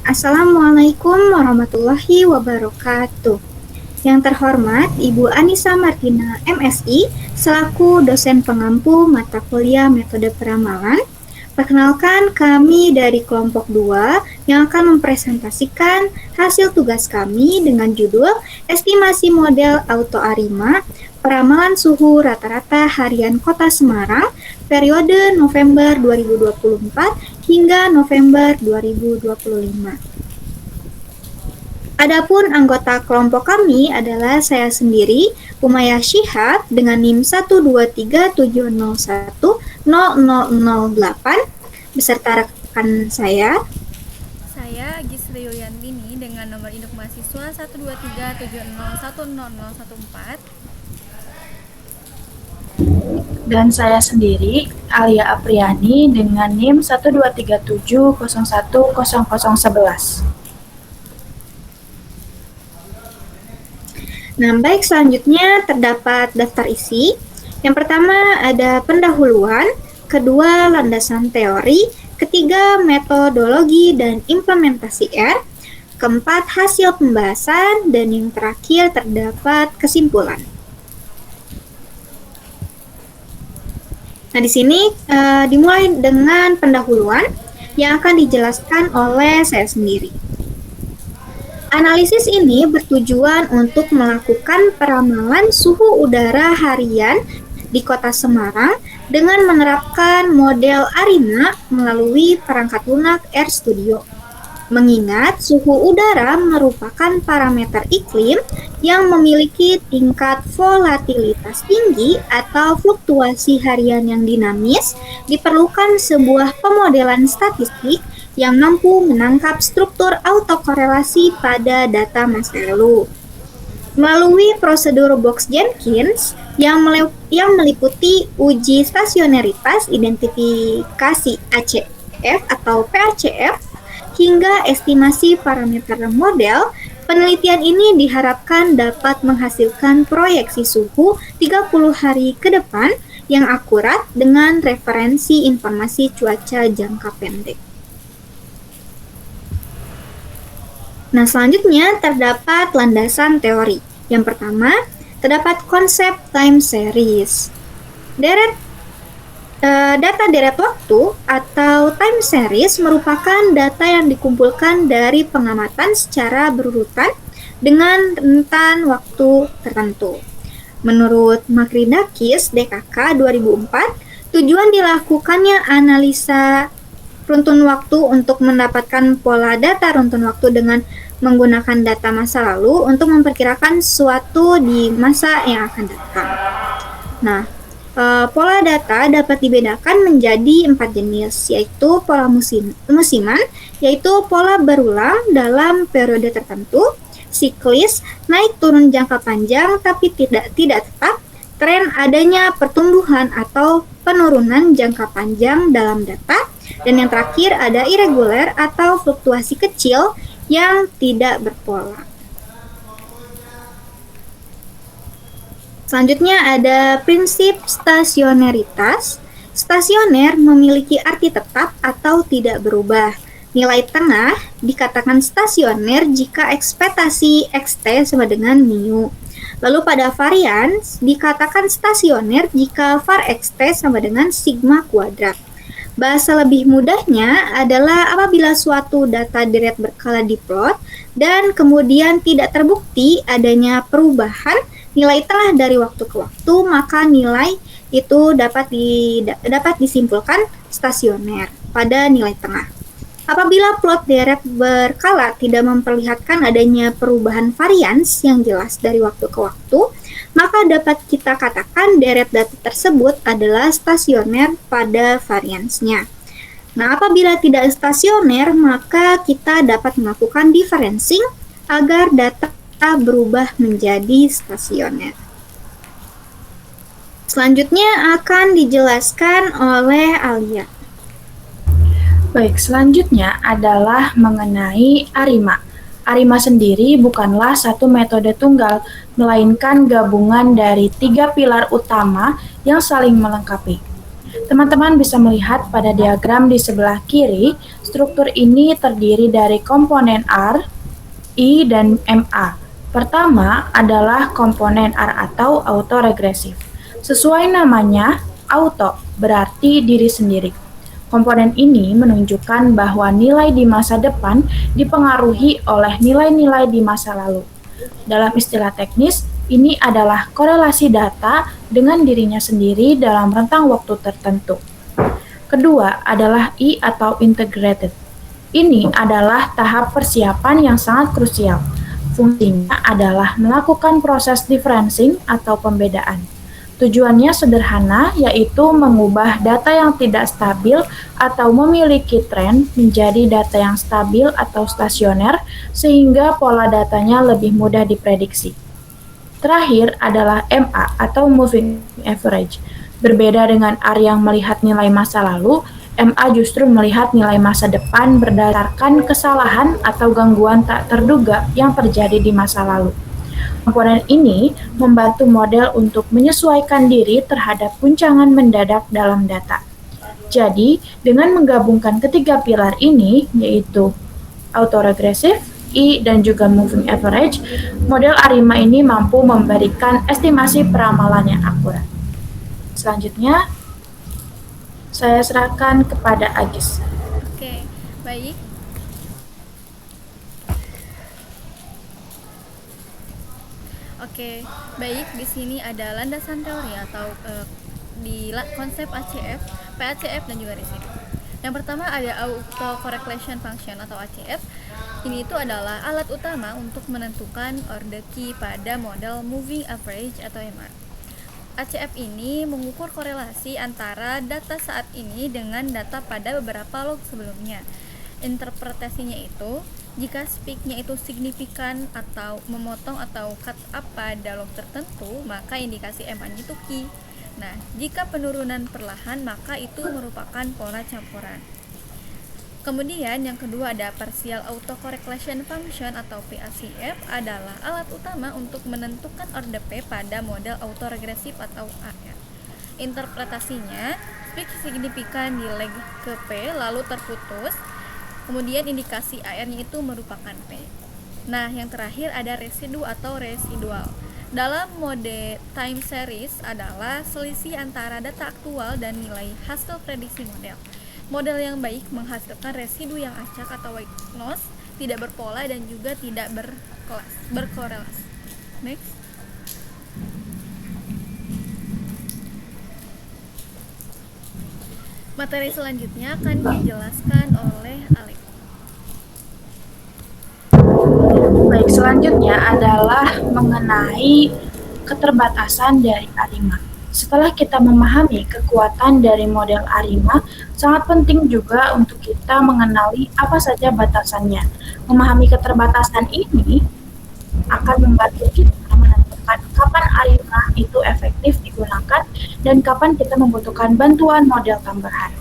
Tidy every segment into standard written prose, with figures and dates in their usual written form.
Assalamualaikum warahmatullahi wabarakatuh. Yang terhormat Ibu Anissa Martina, MSI, selaku dosen pengampu mata kuliah metode peramalan. Perkenalkan, kami dari kelompok 2 yang akan mempresentasikan hasil tugas kami dengan judul Estimasi Model Auto Arima, Peramalan Suhu Rata-Rata Harian Kota Semarang, periode November 2024 hingga November 2025. Adapun anggota kelompok kami adalah saya sendiri, Umayyah Shihab, dengan NIM 12370100008, beserta rekan saya. Saya Gisri Yuliantini dengan nomor induk mahasiswa 12370101014. Dan saya sendiri, Alia Apriani, dengan NIM 12370101011. Nah, baik, selanjutnya terdapat daftar isi. Yang pertama ada pendahuluan, kedua landasan teori, ketiga metodologi dan implementasi R, keempat hasil pembahasan, dan yang terakhir terdapat kesimpulan. Nah, di sini dimulai dengan pendahuluan yang akan dijelaskan oleh saya sendiri. Analisis ini bertujuan untuk melakukan peramalan suhu udara harian di Kota Semarang dengan menerapkan model ARIMA melalui perangkat lunak RStudio. Mengingat suhu udara merupakan parameter iklim yang memiliki tingkat volatilitas tinggi atau fluktuasi harian yang dinamis, diperlukan sebuah pemodelan statistik yang mampu menangkap struktur autokorelasi pada data masa lalu. Melalui prosedur Box-Jenkins yang meliputi uji stasioneritas identifikasi ACF atau PACF hingga estimasi parameter model, penelitian ini diharapkan dapat menghasilkan proyeksi suhu 30 hari ke depan yang akurat dengan referensi informasi cuaca jangka pendek. Nah, selanjutnya terdapat landasan teori. Yang pertama, terdapat konsep time series. Data deret waktu atau time series merupakan data yang dikumpulkan dari pengamatan secara berurutan dengan rentan waktu tertentu. Menurut Makridakis, DKK 2004, tujuan dilakukannya analisa runtun waktu untuk mendapatkan pola data runtun waktu dengan menggunakan data masa lalu untuk memperkirakan sesuatu di masa yang akan datang. Nah, pola data dapat dibedakan menjadi 4 jenis, yaitu pola musiman, yaitu pola berulang dalam periode tertentu, siklis, naik turun jangka panjang tapi tidak tetap, tren adanya pertumbuhan atau penurunan jangka panjang dalam data, dan yang terakhir ada irregular atau fluktuasi kecil yang tidak berpola. Selanjutnya ada prinsip stasioneritas. Stasioner memiliki arti tetap atau tidak berubah. Nilai tengah dikatakan stasioner jika ekspektasi XT sama dengan mu. Lalu pada varians dikatakan stasioner jika var XT sama dengan sigma kuadrat. Bahasa lebih mudahnya adalah apabila suatu data deret berkala diplot dan kemudian tidak terbukti adanya perubahan nilai tengah dari waktu ke waktu, maka nilai itu dapat disimpulkan stasioner pada nilai tengah. Apabila plot deret berkala tidak memperlihatkan adanya perubahan varians yang jelas dari waktu ke waktu, maka dapat kita katakan deret data tersebut adalah stasioner pada variansnya. Nah, apabila tidak stasioner, maka kita dapat melakukan differencing agar data berubah menjadi stasioner. Selanjutnya akan dijelaskan oleh Alia. Baik, selanjutnya adalah mengenai ARIMA. ARIMA sendiri bukanlah satu metode tunggal, melainkan gabungan dari 3 pilar utama yang saling melengkapi. Teman-teman bisa melihat pada diagram di sebelah kiri, struktur ini terdiri dari komponen R, I, dan MA. Pertama adalah komponen R atau autoregresif. Sesuai namanya, auto berarti diri sendiri. Komponen ini menunjukkan bahwa nilai di masa depan dipengaruhi oleh nilai-nilai di masa lalu. Dalam istilah teknis, ini adalah korelasi data dengan dirinya sendiri dalam rentang waktu tertentu. Kedua adalah I atau integrated. Ini adalah tahap persiapan yang sangat krusial. Fungsinya adalah melakukan proses differencing atau pembedaan. Tujuannya sederhana, yaitu mengubah data yang tidak stabil atau memiliki tren menjadi data yang stabil atau stasioner, sehingga pola datanya lebih mudah diprediksi. Terakhir adalah MA atau moving average. Berbeda dengan R yang melihat nilai masa lalu, MA justru melihat nilai masa depan berdasarkan kesalahan atau gangguan tak terduga yang terjadi di masa lalu. Komponen ini membantu model untuk menyesuaikan diri terhadap guncangan mendadak dalam data. Jadi, dengan menggabungkan ketiga pilar ini, yaitu autoregressive, I, dan juga moving average, model ARIMA ini mampu memberikan estimasi peramalan yang akurat. Selanjutnya, saya serahkan kepada Agis. Oke, baik. Oke, baik. Di sini ada landasan teori atau konsep ACF, PACF, dan juga residu. Yang pertama ada autocorrelation function atau ACF. Ini itu adalah alat utama untuk menentukan order key pada model moving average atau MA. ACF ini mengukur korelasi antara data saat ini dengan data pada beberapa log sebelumnya. Interpretasinya itu, jika peak-nya itu signifikan atau memotong atau cut up pada log tertentu, maka indikasi MA-nya itu key. Nah, jika penurunan perlahan, maka itu merupakan pola campuran. Kemudian yang kedua ada partial autocorrelation function atau PACF adalah alat utama untuk menentukan order P pada model autoregresif atau AR. Interpretasinya, peak signifikan di leg ke P lalu terputus, kemudian indikasi AR-nya itu merupakan P. Nah, yang terakhir ada residu atau residual. Dalam mode time series adalah selisih antara data aktual dan nilai hasil prediksi model. Model yang baik menghasilkan residu yang acak atau white noise, tidak berpola dan juga tidak berkorelasi. Next. Materi selanjutnya akan dijelaskan oleh Alex. Baik, selanjutnya adalah mengenai keterbatasan dari ARIMA. Setelah kita memahami kekuatan dari model ARIMA, sangat penting juga untuk kita mengenali apa saja batasannya. Memahami keterbatasan ini akan membantu kita menentukan kapan ARIMA itu efektif digunakan dan kapan kita membutuhkan bantuan model tambahan.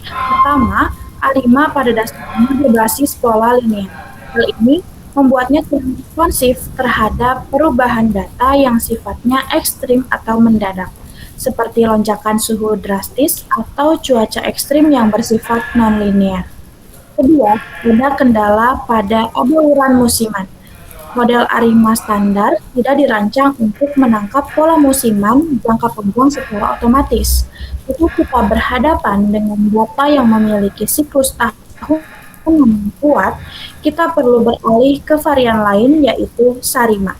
Pertama, ARIMA pada dasarnya berbasis pola linear. Hal ini membuatnya kurang responsif terhadap perubahan data yang sifatnya ekstrim atau mendadak, seperti lonjakan suhu drastis atau cuaca ekstrim yang bersifat non-linear. Kedua, ada kendala pada aluran musiman. Model ARIMA standar tidak dirancang untuk menangkap pola musiman jangka panjang secara otomatis. Itu kita berhadapan dengan data yang memiliki siklus tahun yang kuat, kita perlu beralih ke varian lain yaitu SARIMA.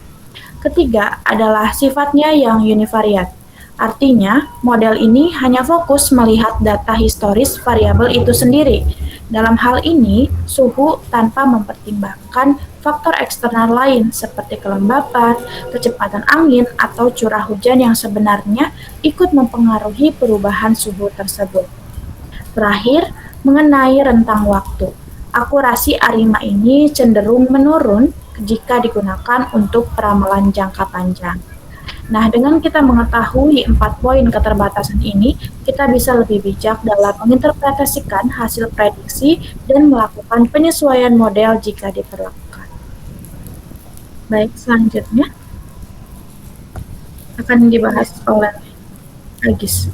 Ketiga adalah sifatnya yang univariat. Artinya, model ini hanya fokus melihat data historis variabel itu sendiri. Dalam hal ini, suhu tanpa mempertimbangkan faktor eksternal lain seperti kelembapan, kecepatan angin, atau curah hujan yang sebenarnya ikut mempengaruhi perubahan suhu tersebut. Terakhir, mengenai rentang waktu. Akurasi ARIMA ini cenderung menurun jika digunakan untuk peramalan jangka panjang. Nah, dengan kita mengetahui 4 poin keterbatasan ini, kita bisa lebih bijak dalam menginterpretasikan hasil prediksi dan melakukan penyesuaian model jika diperlukan. Baik, selanjutnya akan dibahas oleh Agis.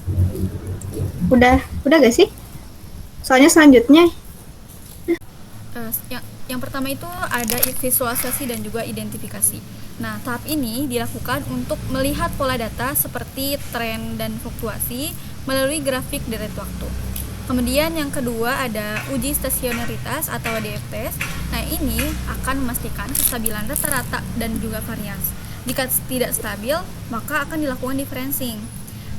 Udah gak sih? Soalnya selanjutnya Yang pertama itu ada visualisasi dan juga identifikasi. Nah, tahap ini dilakukan untuk melihat pola data seperti tren dan fluktuasi melalui grafik deret waktu. Kemudian yang kedua ada uji stasionaritas atau DFTS. Nah, ini akan memastikan kestabilan rata-rata dan juga varians. Jika tidak stabil, maka akan dilakukan differencing.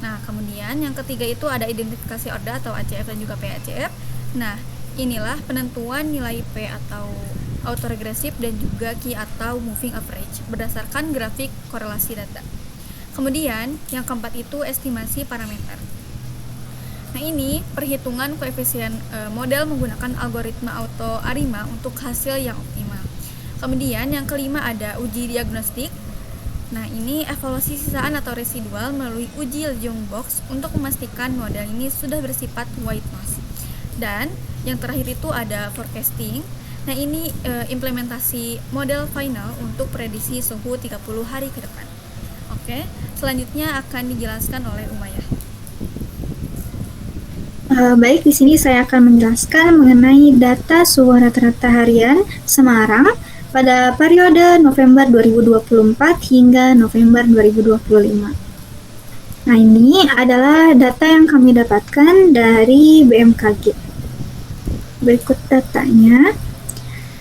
Nah, kemudian yang ketiga itu ada identifikasi order atau ACF dan juga PACF. Nah, inilah penentuan nilai P atau autoregresif dan juga key atau moving average berdasarkan grafik korelasi data. Kemudian yang keempat itu estimasi parameter. Nah, ini perhitungan koefisien model menggunakan algoritma auto ARIMA untuk hasil yang optimal. Kemudian yang kelima ada uji diagnostik. Nah, ini evaluasi sisaan atau residual melalui uji Legendre box untuk memastikan model ini sudah bersifat white noise. Dan yang terakhir itu ada forecasting. Nah, ini implementasi model final untuk prediksi suhu 30 hari ke depan. Oke, selanjutnya akan dijelaskan oleh Umayyah. Baik, di sini saya akan menjelaskan mengenai data suhu rata-rata harian Semarang pada periode November 2024 hingga November 2025. Nah, ini adalah data yang kami dapatkan dari BMKG. Berikut datanya.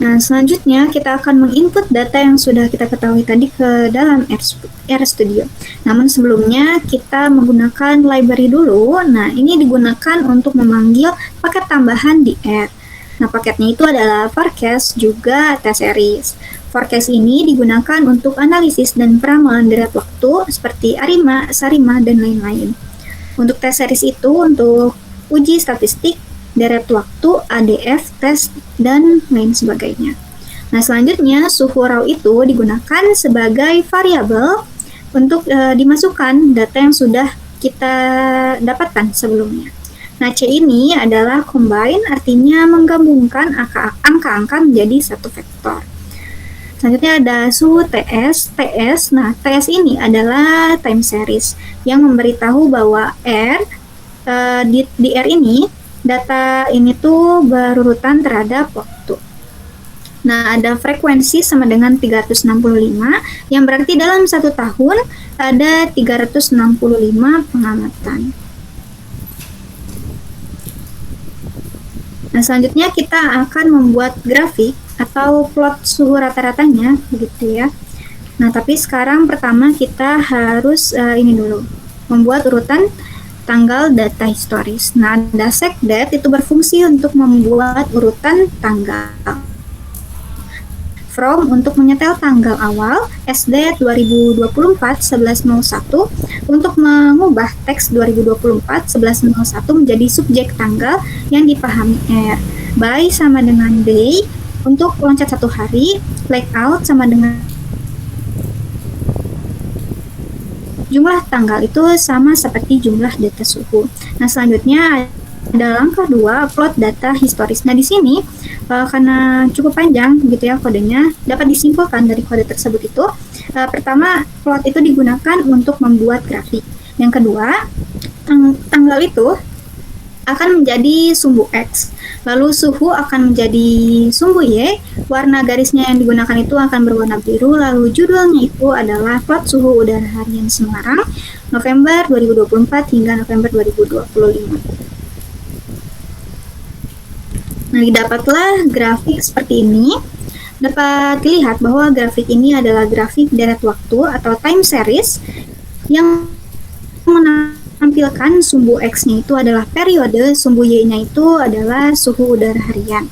Nah, selanjutnya kita akan menginput data yang sudah kita ketahui tadi ke dalam RStudio. Namun sebelumnya kita menggunakan library dulu. Nah, ini digunakan untuk memanggil paket tambahan di R. Nah, paketnya itu adalah forecast juga T-series. Forecast ini digunakan untuk analisis dan peramalan deret waktu seperti ARIMA, SARIMA, dan lain-lain. Untuk T-series itu untuk uji statistik, deret waktu, ADF, tes, dan lain sebagainya. Nah, selanjutnya suhu raw itu digunakan sebagai variabel untuk dimasukkan data yang sudah kita dapatkan sebelumnya. Nah, C ini adalah combine, artinya menggabungkan angka-angka menjadi satu vektor. Selanjutnya ada suhu TS. Nah, TS ini adalah time series yang memberitahu bahwa di R ini data ini tuh berurutan terhadap waktu. Nah, ada frekuensi sama dengan 365, yang berarti dalam satu tahun ada 365 pengamatan. Nah, selanjutnya kita akan membuat grafik atau plot suhu rata-ratanya, begitu ya. Nah, tapi sekarang pertama kita harus ini dulu, membuat urutan tanggal data historis. Nah, ada SecDat itu berfungsi untuk membuat urutan tanggal. From untuk menyetel tanggal awal, SD 2024 1101 untuk mengubah teks 2024 1101 menjadi subjek tanggal yang dipahami R. By sama dengan day untuk loncat satu hari, layout sama dengan jumlah tanggal itu sama seperti jumlah data suhu. Nah, selanjutnya ada langkah 2, plot data historis. Nah, di sini karena cukup panjang gitu ya kodenya, dapat disimpulkan dari kode tersebut itu pertama, plot itu digunakan untuk membuat grafik. Yang kedua, tanggal itu akan menjadi sumbu X, lalu suhu akan menjadi sumbu Y, warna garisnya yang digunakan itu akan berwarna biru, lalu judulnya itu adalah plot suhu udara harian Semarang November 2024 hingga November 2025. Nah, didapatlah grafik seperti ini. Dapat dilihat bahwa grafik ini adalah grafik deret waktu atau time series yang menampilkan sumbu X-nya itu adalah periode, sumbu Y-nya itu adalah suhu udara harian.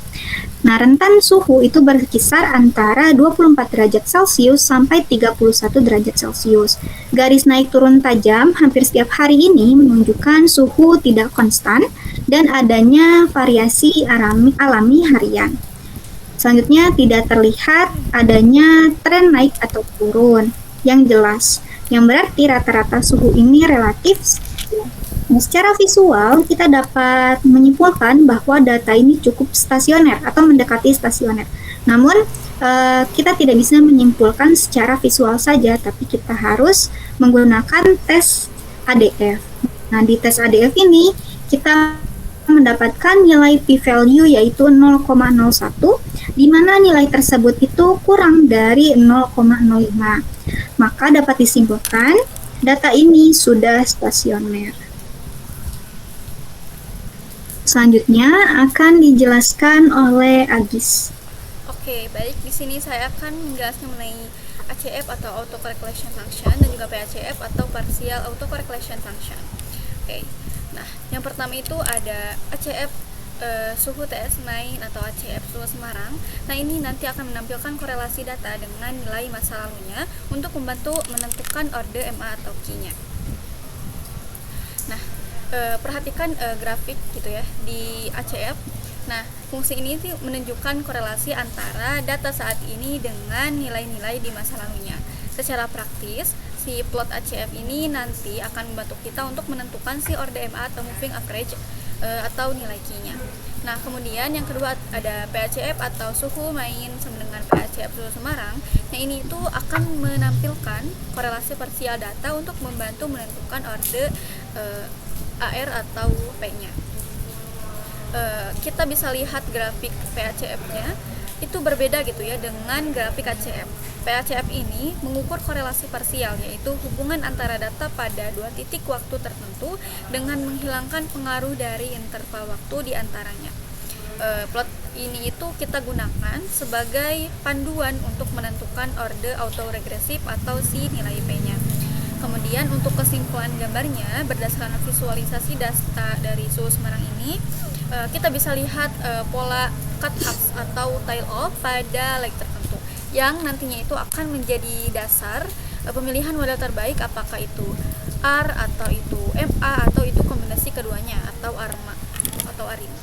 Nah, rentan suhu itu berkisar antara 24 derajat Celcius sampai 31 derajat Celcius. Garis naik turun tajam hampir setiap hari ini menunjukkan suhu tidak konstan dan adanya variasi alami harian. Selanjutnya tidak terlihat adanya tren naik atau turun yang jelas, yang berarti rata-rata suhu ini relatif stabil. Nah, secara visual kita dapat menyimpulkan bahwa data ini cukup stasioner atau mendekati stasioner. Namun kita tidak bisa menyimpulkan secara visual saja, tapi kita harus menggunakan tes ADF. Nah, di tes ADF ini kita mendapatkan nilai p-value yaitu 0,01, di mana nilai tersebut itu kurang dari 0,05. Maka dapat disimpulkan, data ini sudah stasioner. Selanjutnya akan dijelaskan oleh Agis. Oke, baik. Di sini saya akan menjelaskan mengenai ACF atau Auto Correlation Function dan juga PACF atau Partial Auto Correlation Function. Oke. Nah, yang pertama itu ada ACF suhu TS9 atau ACF suhu Semarang. Nah, ini nanti akan menampilkan korelasi data dengan nilai masa lalunya untuk membantu menentukan orde MA atau Q-nya. Nah, perhatikan grafik gitu ya di ACF. Nah, fungsi ini menunjukkan korelasi antara data saat ini dengan nilai-nilai di masa lalunya. Secara praktis, si plot ACF ini nanti akan membantu kita untuk menentukan si orde MA atau moving average atau nilai Q-nya. Nah, kemudian yang kedua ada PACF atau suhu main sama dengan PACF suhu Semarang. Nah, ini itu akan menampilkan korelasi parsial data untuk membantu menentukan orde AR atau P-nya. Kita bisa lihat grafik PACF-nya itu berbeda gitu ya dengan grafik ACF. PACF ini mengukur korelasi parsial, yaitu hubungan antara data pada dua titik waktu tertentu dengan menghilangkan pengaruh dari interval waktu di antaranya. Plot ini itu kita gunakan sebagai panduan untuk menentukan orde autoregresif atau si nilai P-nya. Kemudian untuk kesimpulan gambarnya, berdasarkan visualisasi data dari suhu Semarang ini, kita bisa lihat pola cut off atau tail off pada leg tertentu yang nantinya itu akan menjadi dasar pemilihan model terbaik, apakah itu R atau itu MA atau itu kombinasi keduanya atau ARMA atau ARIMA.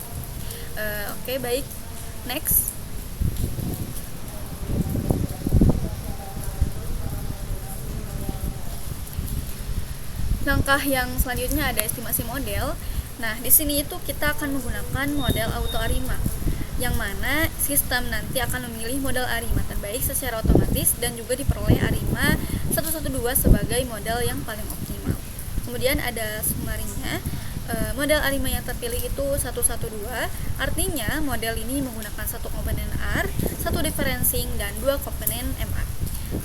Oke, baik, next. Langkah yang selanjutnya ada estimasi model. Nah, di sini itu kita akan menggunakan model auto ARIMA, yang mana sistem nanti akan memilih model ARIMA terbaik secara otomatis dan juga diperoleh ARIMA 112 sebagai model yang paling optimal. Kemudian ada summary-nya. Model ARIMA yang terpilih itu 112, artinya model ini menggunakan satu komponen R, satu differencing, dan dua komponen MA.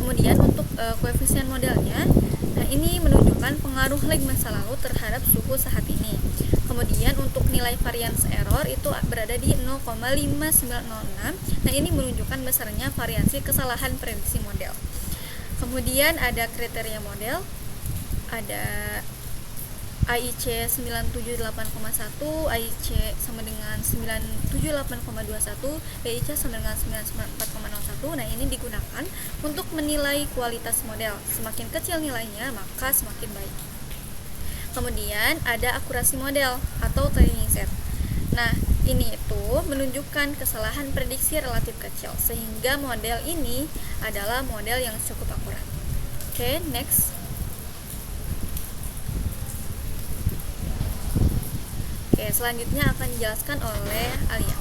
Kemudian untuk koefisien modelnya, nah ini menunjukkan pengaruh lag masa lalu terhadap suhu saat ini. Kemudian untuk nilai variance error itu berada di 0,5906. Nah, ini menunjukkan besarnya variasi kesalahan prediksi model. Kemudian ada kriteria model, ada AIC 978,1, AIC sama dengan 978,21, BIC sama dengan 994,01. Nah, ini digunakan untuk menilai kualitas model. Semakin kecil nilainya, maka semakin baik. Kemudian ada akurasi model atau training set. Nah, ini itu menunjukkan kesalahan prediksi relatif kecil, sehingga model ini adalah model yang cukup akurat. Oke, next. Oke, selanjutnya akan dijelaskan oleh Alia.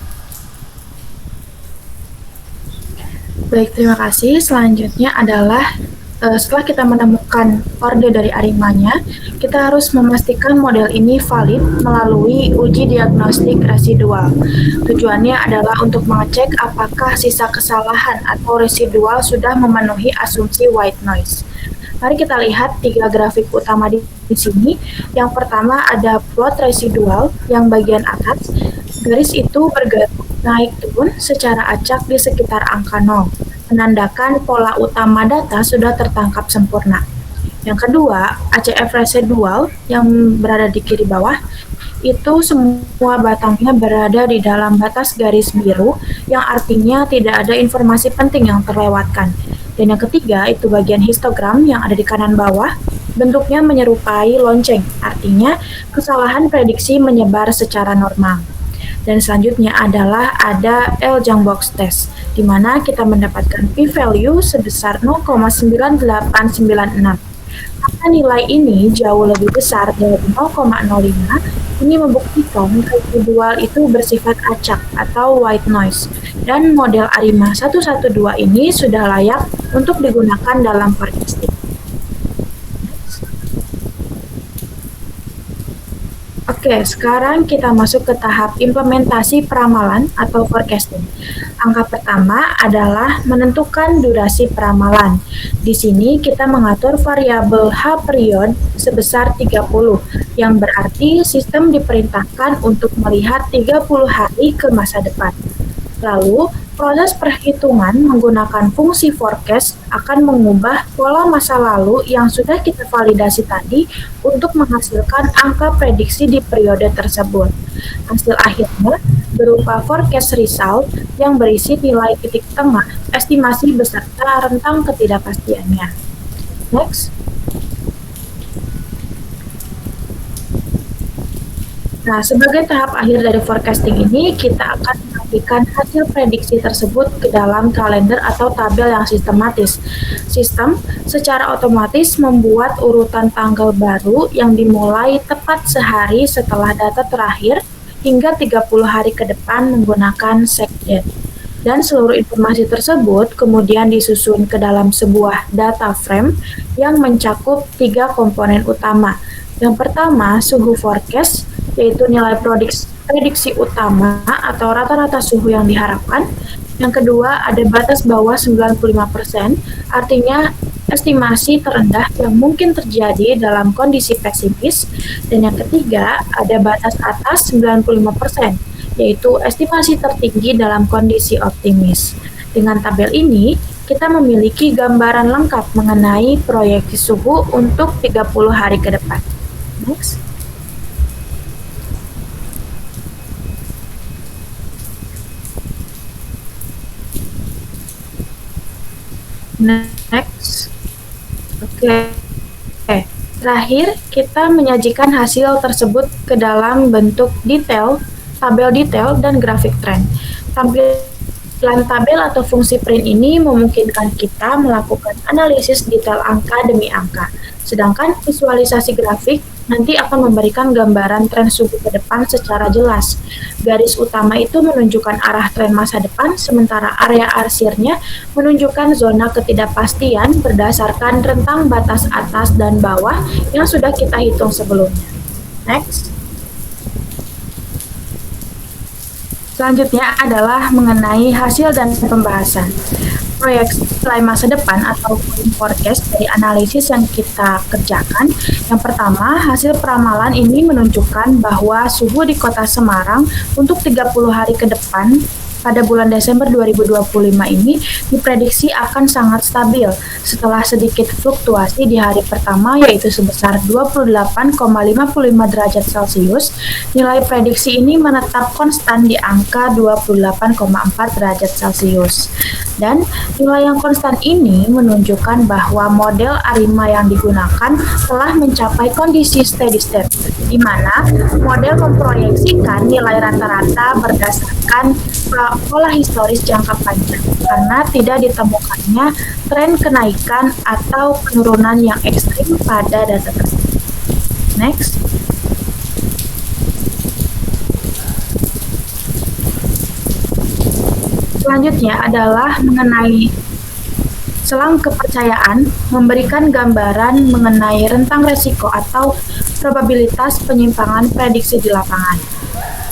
Baik, terima kasih. Selanjutnya adalah setelah kita menemukan orde dari ARIMA-nya, kita harus memastikan model ini valid melalui uji diagnostik residual. Tujuannya adalah untuk mengecek apakah sisa kesalahan atau residual sudah memenuhi asumsi white noise. Mari kita lihat tiga grafik utama di sini. Yang pertama ada plot residual yang bagian atas. Garis itu bergerak naik turun secara acak di sekitar angka 0, menandakan pola utama data sudah tertangkap sempurna. Yang kedua, ACF residual yang berada di kiri bawah, itu semua batangnya berada di dalam batas garis biru, yang artinya tidak ada informasi penting yang terlewatkan. Dan yang ketiga, itu bagian histogram yang ada di kanan bawah, bentuknya menyerupai lonceng, artinya kesalahan prediksi menyebar secara normal. Dan selanjutnya adalah ada L-Jung-Box test, di mana kita mendapatkan p-value sebesar 0,9896. Karena nilai ini jauh lebih besar dari 0,05, ini membuktikan residual itu bersifat acak atau white noise, dan model ARIMA 112 ini sudah layak untuk digunakan dalam forecasting. Oke, sekarang kita masuk ke tahap implementasi peramalan atau forecasting. Angka pertama adalah menentukan durasi peramalan. Di sini kita mengatur variabel H period sebesar 30, yang berarti sistem diperintahkan untuk melihat 30 hari ke masa depan. Lalu, proses perhitungan menggunakan fungsi forecast akan mengubah pola masa lalu yang sudah kita validasi tadi untuk menghasilkan angka prediksi di periode tersebut. Hasil akhirnya berupa forecast result yang berisi nilai titik tengah, estimasi beserta rentang ketidakpastiannya. Next. Nah, sebagai tahap akhir dari forecasting ini, kita akan mengaplikan hasil prediksi tersebut ke dalam kalender atau tabel yang sistematis. Sistem secara otomatis membuat urutan tanggal baru yang dimulai tepat sehari setelah data terakhir hingga 30 hari ke depan menggunakan set-date. Dan seluruh informasi tersebut kemudian disusun ke dalam sebuah data frame yang mencakup 3 komponen utama. Yang pertama, suhu forecast, yaitu nilai prediksi utama atau rata-rata suhu yang diharapkan. Yang kedua, ada batas bawah 95%, artinya estimasi terendah yang mungkin terjadi dalam kondisi pesimis. Dan yang ketiga, ada batas atas 95%, yaitu estimasi tertinggi dalam kondisi optimis. Dengan tabel ini, kita memiliki gambaran lengkap mengenai proyeksi suhu untuk 30 hari ke depan. Next. Next. Oke. Terakhir, kita menyajikan hasil tersebut ke dalam bentuk detail, tabel detail, dan grafik tren. Tampilan tabel atau fungsi print ini memungkinkan kita melakukan analisis detail angka demi angka. Sedangkan visualisasi grafik nanti akan memberikan gambaran tren suhu ke depan secara jelas. Garis utama itu menunjukkan arah tren masa depan, sementara area arsirnya menunjukkan zona ketidakpastian berdasarkan rentang batas atas dan bawah yang sudah kita hitung sebelumnya. Next. Selanjutnya adalah mengenai hasil dan pembahasan. Proyeksi nilai masa depan atau forecast dari analisis yang kita kerjakan. Yang pertama, hasil peramalan ini menunjukkan bahwa suhu di Kota Semarang untuk 30 hari ke depan pada bulan Desember 2025 ini diprediksi akan sangat stabil setelah sedikit fluktuasi di hari pertama yaitu sebesar 28,55 derajat Celcius. Nilai prediksi ini menetap konstan di angka 28,4 derajat Celcius. Dan nilai yang konstan ini menunjukkan bahwa model ARIMA yang digunakan telah mencapai kondisi steady state, di mana model memproyeksikan nilai rata-rata berdasarkan pola historis jangka panjang karena tidak ditemukannya tren kenaikan atau penurunan yang ekstrim pada data tersebut. Next. Selanjutnya adalah mengenai selang kepercayaan, memberikan gambaran mengenai rentang resiko atau probabilitas penyimpangan prediksi di lapangan.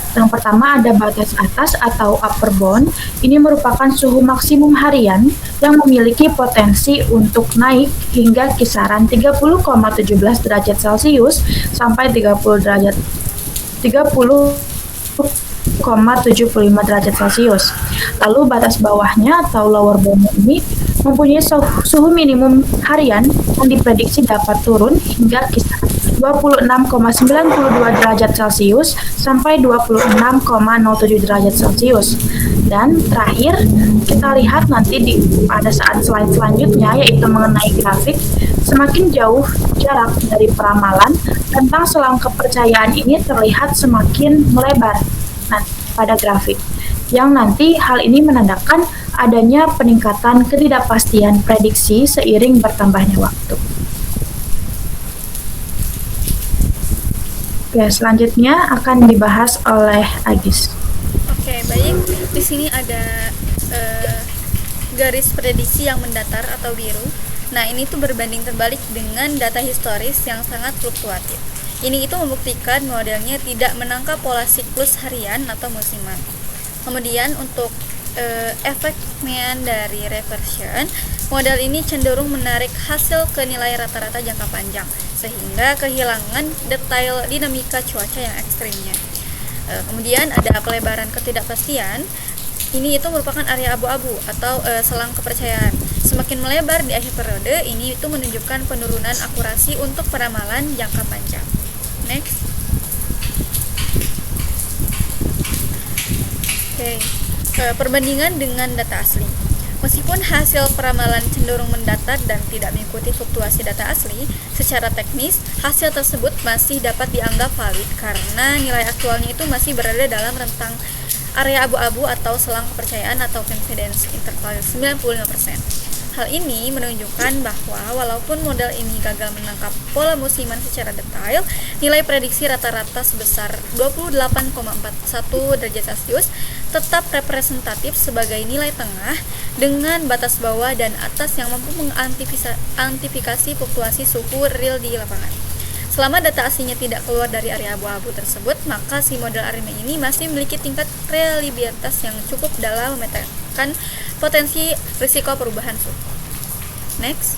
Yang pertama ada batas atas atau upper bound. Ini merupakan suhu maksimum harian yang memiliki potensi untuk naik hingga kisaran 30,17 derajat Celcius sampai 30,75 derajat Celcius. Lalu batas bawahnya atau lower bound ini mempunyai suhu minimum harian yang diprediksi dapat turun hingga kisaran 26,92 derajat Celcius sampai 26,07 derajat Celcius. Dan terakhir, kita lihat nanti pada saat slide selanjutnya, yaitu mengenai grafik. Semakin jauh jarak dari peramalan, tentang selang kepercayaan ini terlihat semakin melebar pada grafik. Yang nanti hal ini menandakan adanya peningkatan ketidakpastian prediksi seiring bertambahnya waktu. Oke, selanjutnya akan dibahas oleh Agis. Oke, baik. Di sini ada garis prediksi yang mendatar atau biru. Nah, ini tuh berbanding terbalik dengan data historis yang sangat fluktuatif. Ini itu membuktikan modelnya tidak menangkap pola siklus harian atau musiman. Kemudian untuk efeknya dari reversion, model ini cenderung menarik hasil ke nilai rata-rata jangka panjang, sehingga kehilangan detail dinamika cuaca yang ekstrimnya. Kemudian ada pelebaran ketidakpastian. Ini itu merupakan area abu-abu atau selang kepercayaan. Semakin melebar di akhir periode, ini itu menunjukkan penurunan akurasi untuk peramalan jangka panjang. Next. Perbandingan dengan data asli. Meskipun hasil peramalan cenderung mendatar dan tidak mengikuti fluktuasi data asli, secara teknis hasil tersebut masih dapat dianggap valid karena nilai aktualnya itu masih berada dalam rentang area abu-abu atau selang kepercayaan atau confidence interval 95%. Hal ini menunjukkan bahwa walaupun model ini gagal menangkap pola musiman secara detail, nilai prediksi rata-rata sebesar 28,41 derajat Celcius tetap representatif sebagai nilai tengah dengan batas bawah dan atas yang mampu mengantisipasi fluktuasi suhu real di lapangan. Selama data aslinya tidak keluar dari area abu-abu tersebut, maka si model ARIMA ini masih memiliki tingkat reliabilitas yang cukup dalam memetakan potensi risiko perubahan suhu. Next.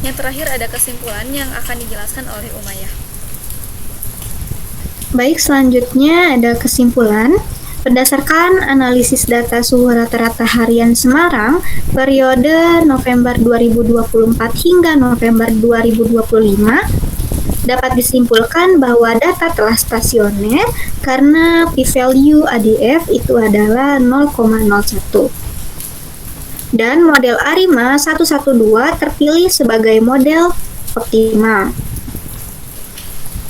Yang terakhir ada kesimpulan yang akan dijelaskan oleh Umayyah. Baik, selanjutnya ada kesimpulan. Berdasarkan analisis data suhu rata-rata harian Semarang periode November 2024 hingga November 2025, dapat disimpulkan bahwa data telah stasioner karena p-value ADF itu adalah 0,01. Dan model ARIMA 112 terpilih sebagai model optimal.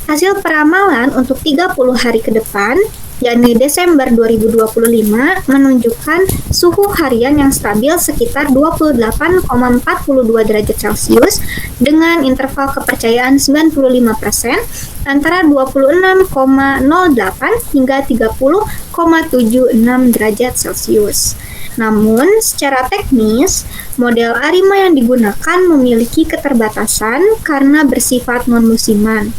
Hasil peramalan untuk 30 hari ke depan, yakni Desember 2025, menunjukkan suhu harian yang stabil sekitar 28,42 derajat Celcius dengan interval kepercayaan 95% antara 26,08 hingga 30,76 derajat Celcius. Namun, secara teknis, model ARIMA yang digunakan memiliki keterbatasan karena bersifat non-musiman,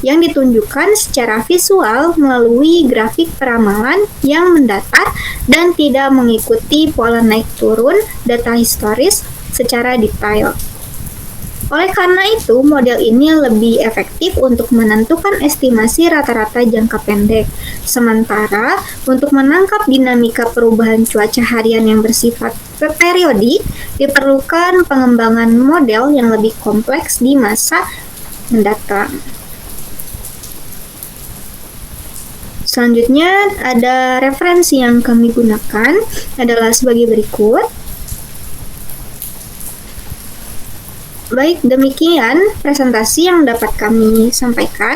yang ditunjukkan secara visual melalui grafik peramalan yang mendatar dan tidak mengikuti pola naik turun data historis secara detail. Oleh karena itu, model ini lebih efektif untuk menentukan estimasi rata-rata jangka pendek. Sementara, untuk menangkap dinamika perubahan cuaca harian yang bersifat periodik, diperlukan pengembangan model yang lebih kompleks di masa mendatang. Selanjutnya, ada referensi yang kami gunakan adalah sebagai berikut. Baik, demikian presentasi yang dapat kami sampaikan.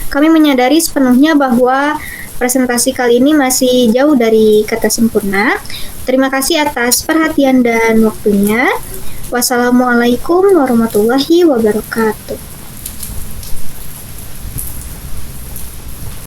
Kami menyadari sepenuhnya bahwa presentasi kali ini masih jauh dari kata sempurna. Terima kasih atas perhatian dan waktunya. Wassalamualaikum warahmatullahi wabarakatuh.